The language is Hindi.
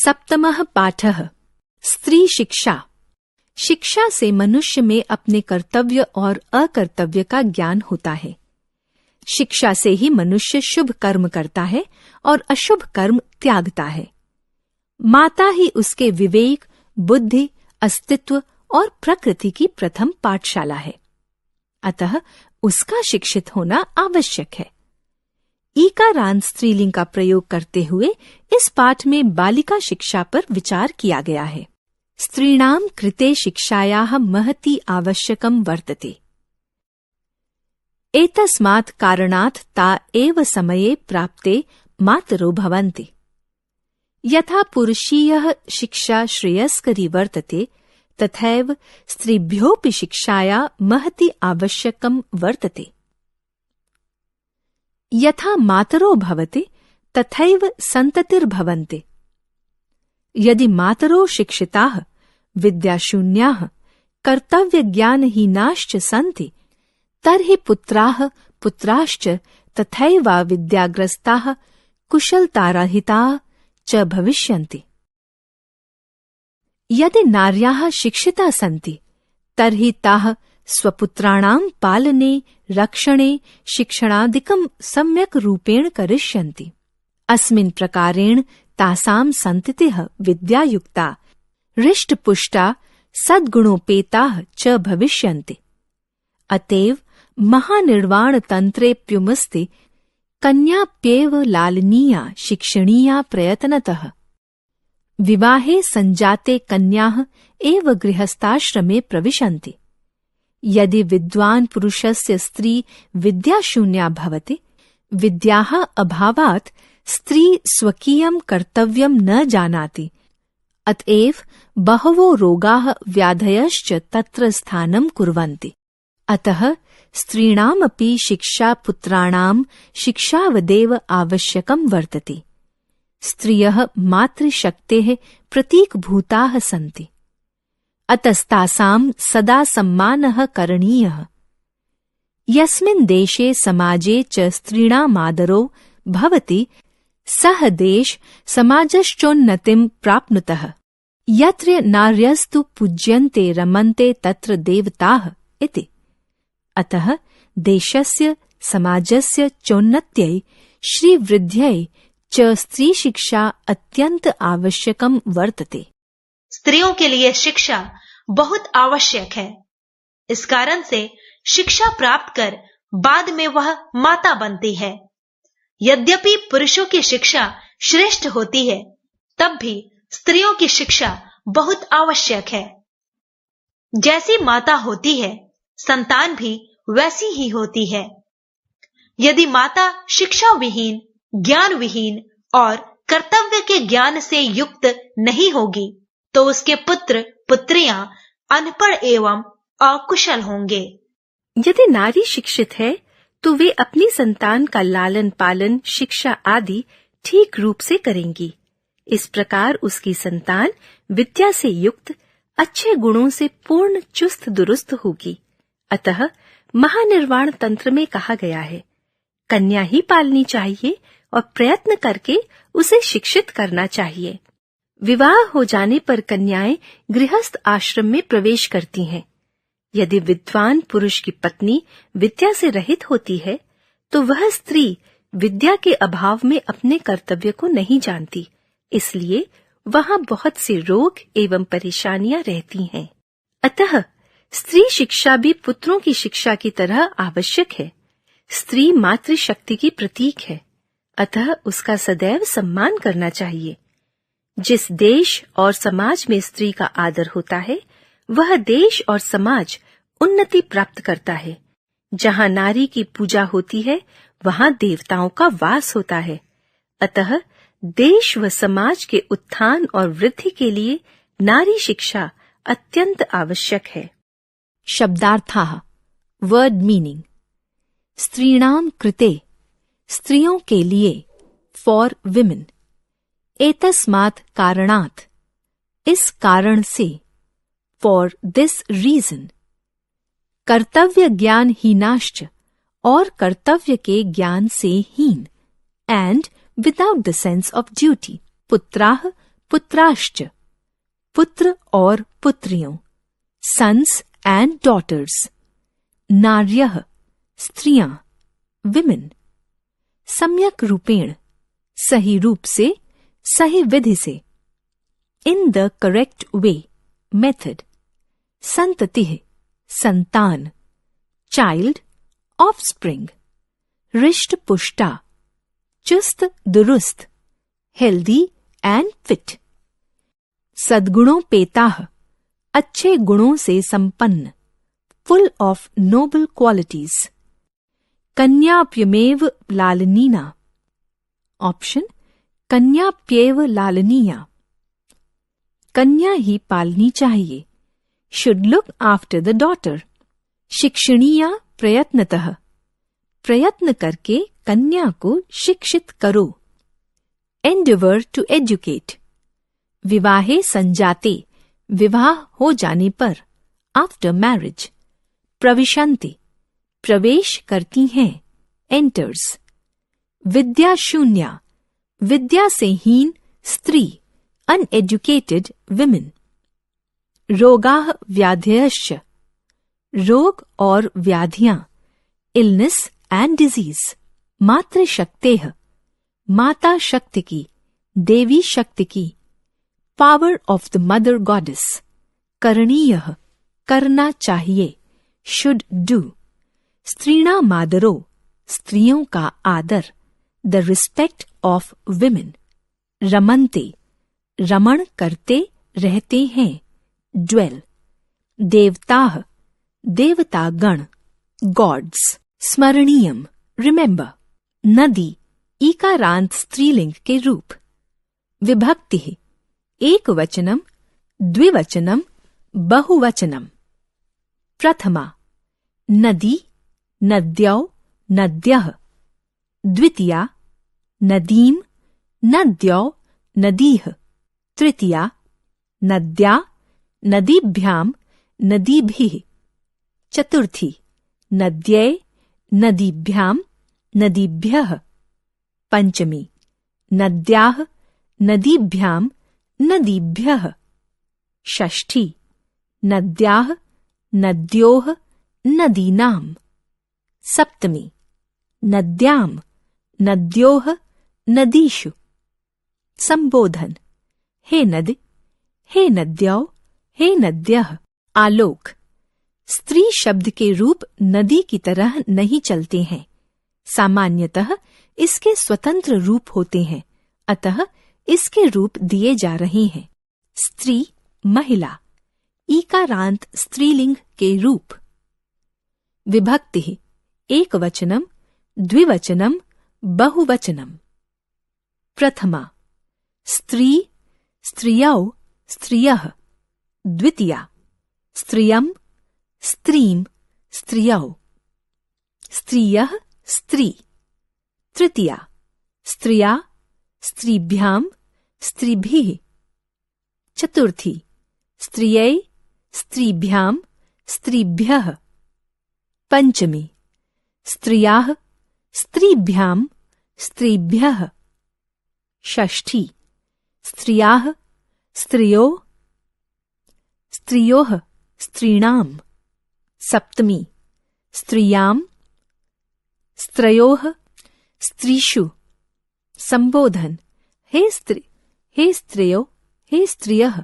सप्तमः पाठः स्त्री शिक्षा। शिक्षा से मनुष्य में अपने कर्तव्य और अकर्तव्य का ज्ञान होता है। शिक्षा से ही मनुष्य शुभ कर्म करता है और अशुभ कर्म त्यागता है। माता ही उसके विवेक, बुद्धि, अस्तित्व और प्रकृति की प्रथम पाठशाला है। अतः उसका शिक्षित होना आवश्यक है। ईकारांत स्त्रीलिंग का प्रयोग करते हुए इस पाठ में बालिका शिक्षा पर विचार किया गया है। स्त्रीणाम कृते शिक्षायाः महती आवश्यकं वर्तते। एतस्मात् कारणात् ता एव समये प्राप्ते मातरो भवन्ति। यथा पुरुषीयः शिक्षा श्रेयस्करी वर्तते तथैव स्त्रीभ्योऽपि शिक्षाया महती आवश्यकं वर्तते। यथा मातरो भवति तथैव सन्ततिर्भवन्ति। यदि मातरो शिक्षिताः विद्याशून्याः कर्तव्यज्ञानहीनाश्च सन्ति तर्हि पुत्राः पुत्राश्च तथैव विद्याग्रस्ताः कुशलतारहिताः च भविष्यन्ति। यदि नार्याः शिक्षिताः सन्ति तर्हि ताः स्वपुत्राणां पालने रक्षणे शिक्षणादिकं सम्यक् रूपेण करिष्यन्ति। अस्मिन् प्रकारेण तासां सन्ततिः विद्यायुक्ता हृष्टपुष्टा सद्गुणोपेताः च भविष्यन्ति। अतएव महानिर्वाणतन्त्रेऽप्युमस्ति कन्याप्येव लालनीया शिक्षणीया प्रयत्नतः। विवाहे सञ्जाते कन्याः एव गृहस्थाश्रमे प्रविशन्ति। यदि विद्वान् पुरुषस्य स्त्री विद्याशून्या भवति, विद्याः अभावात् स्त्री स्वकीयं कर्तव्यं न जानाति। अतएव बहवो रोगाः व्याधयश्च तत्र स्थानं कुर्वन्ति। अतः स्त्रीणामपि शिक्षा पुत्राणां शिक्षावदेव आवश्यकं वर्तते। स्त्रियः मातृशक्तेः प्रतीकभूताः सन्ति। अतस्तासां सदा सम्मानः करणीयः। यस्मिन् देशे समाजे च स्त्रीणामादरो भवति सः देश समाजश्चोन्नतिं प्राप्नुतः। यत्र नार्यस्तु पूज्यन्ते रमन्ते तत्र देवताः इति। अतः देशस्य समाजस्य चोन्नत्यै श्रीवृद्ध्यै च स्त्री शिक्षा अत्यंत आवश्यकं वर्तते। स्त्रियों के लिए शिक्षा बहुत आवश्यक है। इस कारण से शिक्षा प्राप्त कर बाद में वह माता बनती है। यद्यपि पुरुषों की शिक्षा श्रेष्ठ होती है, तब भी स्त्रियों की शिक्षा बहुत आवश्यक है। जैसी माता होती है, संतान भी वैसी ही होती है। यदि माता शिक्षा विहीन, ज्ञान विहीन और कर्तव्य के ज्ञान से युक्त नहीं होगी तो उसके पुत्र पुत्रियां अनपढ़ एवं अकुशल होंगे। यदि नारी शिक्षित है तो वे अपनी संतान का लालन पालन, शिक्षा आदि ठीक रूप से करेंगी। इस प्रकार उसकी संतान विद्या से युक्त, अच्छे गुणों से पूर्ण, चुस्त दुरुस्त होगी। अतः महानिर्वाण तंत्र में कहा गया है, कन्या ही पालनी चाहिए और प्रयत्न करके उसे शिक्षित करना चाहिए। विवाह हो जाने पर कन्याएं गृहस्थ आश्रम में प्रवेश करती हैं। यदि विद्वान पुरुष की पत्नी विद्या से रहित होती है तो वह स्त्री विद्या के अभाव में अपने कर्तव्य को नहीं जानती, इसलिए वहां बहुत से रोग एवं परेशानियां रहती हैं। अतः स्त्री शिक्षा भी पुत्रों की शिक्षा की तरह आवश्यक है। स्त्री मातृशक्ति की प्रतीक है, अतः उसका सदैव सम्मान करना चाहिए। जिस देश और समाज में स्त्री का आदर होता है, वह देश और समाज उन्नति प्राप्त करता है। जहाँ नारी की पूजा होती है, वहाँ देवताओं का वास होता है। अतः देश व समाज के उत्थान और वृद्धि के लिए नारी शिक्षा अत्यंत आवश्यक है। शब्दार्थाः वर्ड मीनिंग। स्त्रीणाम कृते, स्त्रियों के लिए, फॉर विमेन। एतस्मात् कारणात्, इस कारण से, फॉर दिस रीजन। कर्तव्य ज्ञान हीनाश्च, और कर्तव्य के ज्ञान से हीन, and without the sense of duty. पुत्राः पुत्राश्च, पुत्र और पुत्रियों, सन्स एंड डॉटर्स। नार्यः, स्त्रियां, विमेन। सम्यक रूपेण, सही रूप से, सही विधि से। In the correct way, method. संततिः, संतान, चाइल्ड, ऑफस्प्रिंग। रिष्ट पुष्टा, चुस्त दुरुस्त, हेल्दी एंड फिट। सद्गुणों पेताः, अच्छे गुणों से संपन्न, फुल ऑफ नोबल क्वालिटीज। कन्याप्यमेव लालनीना। ऑप्शन, कन्याप्येव लालनीया, कन्या ही पालनी चाहिए। Should look after the daughter. शिक्षणीया प्रयत्नतः, प्रयत्न करके कन्या को शिक्षित करो। Endeavour to educate. विवाहे संजाते, विवाह हो जाने पर, आफ्टर मैरिज। प्रविशन्ति, प्रवेश करती हैं, एंटर्स। विद्या शून्या, विद्या से हीन स्त्री, अनएजुकेटेड विमेन। रोगाः व्याधयश्च, रोग और व्याधियां, इलनेस एंड डिजीज। मातृशक्तेः, माता शक्ति की, देवी शक्ति की। Power of the mother goddess. करणीयः, करना चाहिए, शुड डू। स्त्रीणामादरो, स्त्रियों का आदर, द रिस्पेक्ट ऑफ विमेन। रमन्ते, रमण करते रहते हैं, ड्वेल। देवताः, देवतागण, गॉड्स। स्मरणीयम, रिमेंबर। नदी, ईकारांत स्त्रीलिंग के रूप। विभक्ति, एक वचनम, द्विवचनम, बहुवचनम। प्रथमा, नदी, नद्यौ, नद्यः। द्वितीया, नदीम, नद्यौ, नदीः। तृतीया, नद्या, नदीभ्यां, नदीभिः। चतुर्थी, नद्यै, नदीभ्यां, नदीभ्यः। पंचमी, नद्याः, नदीभ्यां, नदीभ्यः। षष्ठी, नद्याः, नद्योः, नदीनाम्। सप्तमी, नद्यां, नद्योः, नदीषु। संबोधन, हे नदी, हे नद्यौ, हे नद्यः। आलोक, स्त्री शब्द के रूप नदी की तरह नहीं चलते हैं। सामान्यतः इसके स्वतंत्र रूप होते हैं, अतः इसके रूप दिए जा रहे हैं। स्त्री, महिला, ईकारांत स्त्रीलिंग के रूप। विभक्ति, एक वचनम, द्विवचनम, बहुवचनम। प्रथमा, स्त्री, स्त्रियौ, स्त्रियः। द्वितीया, स्त्रियं, स्त्रीं, स्त्रियौ। स्त्रियः, स्त्री। तृतीया, स्त्रिया, स्त्रीभ्यां, स्त्रीभिः। चतुर्थी, स्त्रियै, स्त्रीभ्यां, स्त्रीभ्यः। पंचमी, स्त्रियाः, स्त्रीभ्यां, स्त्रीभ्यः। षष्ठी, स्त्रियाः, स्त्रियो, स्त्रियोः, स्त्रीणाम्। सप्तमी, स्त्रियां, स्त्रयोः, स्त्रीषु। संबोधन, हे स्त्री, हे स्त्रियो, हे स्त्रियः।